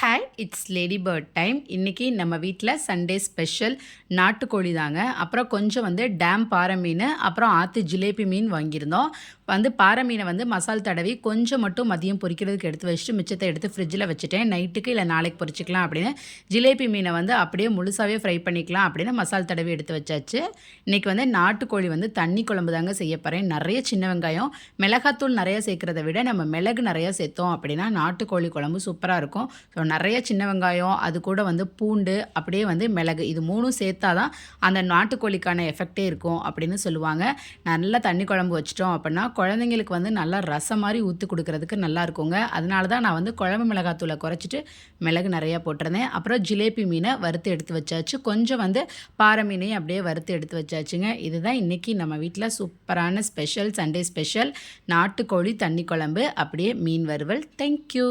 Hi it's lady bird time. இன்றைக்கி நம்ம வீட்டில் சண்டே ஸ்பெஷல் நாட்டுக்கோழி தாங்க. அப்புறம் கொஞ்சம் டேம் பாறை மீன், அப்புறம் ஆற்று ஜிலேபி மீன் வாங்கியிருந்தோம். பாறை மீனை மசால் தடவி கொஞ்சம் மட்டும் மதியம் பொரிக்கிறதுக்கு எடுத்து வச்சுட்டு மிச்சத்தை எடுத்து ஃப்ரிட்ஜில் வச்சுட்டேன். நைட்டுக்கு இல்லை நாளைக்கு பொரிச்சிக்கலாம் அப்படின்னு. ஜிலேபி மீனை அப்படியே முழுசாகவே ஃப்ரை பண்ணிக்கலாம் அப்படின்னு மசால் தடவி எடுத்து வச்சாச்சு. இன்றைக்கி நாட்டுக்கோழி தண்ணி குழம்பு தாங்க செய்ய போகிறேன். நிறைய சின்ன வெங்காயம், மிளகாத்தூள் நிறைய சேர்க்குறத விட நம்ம மிளகு நிறையா சேர்த்தோம் அப்படின்னா நாட்டுக்கோழி குழம்பு சூப்பராக இருக்கும். ஸோ நிறைய சின்ன வெங்காயம், அது கூட பூண்டு, அப்படியே மிளகு, இது மூணும் சேர்த்தா தான் அந்த நாட்டுக்கோழிக்கான எஃபெக்டே இருக்கும் அப்படின்னு சொல்லுவாங்க. நல்லா தண்ணி குழம்பு வச்சிட்டோம் அப்படின்னா குழந்தைங்களுக்கு நல்லா ரசம் மாதிரி ஊற்றி கொடுக்கறதுக்கு நல்லா இருக்குங்க. அதனால தான் நான் குழம்பு மிளகாத்தூளை குறைச்சிட்டு மிளகு நிறையா போட்டிருந்தேன். அப்புறம் ஜிலேபி மீனை வறுத்து எடுத்து வச்சாச்சு. கொஞ்சம் பாறை மீனையும் அப்படியே வறுத்து எடுத்து வச்சாச்சுங்க. இதுதான் இன்றைக்கி நம்ம வீட்டில் சூப்பரான ஸ்பெஷல், சண்டே ஸ்பெஷல் நாட்டுக்கோழி தண்ணி குழம்பு, அப்படியே மீன் வறுவல். தேங்க்யூ.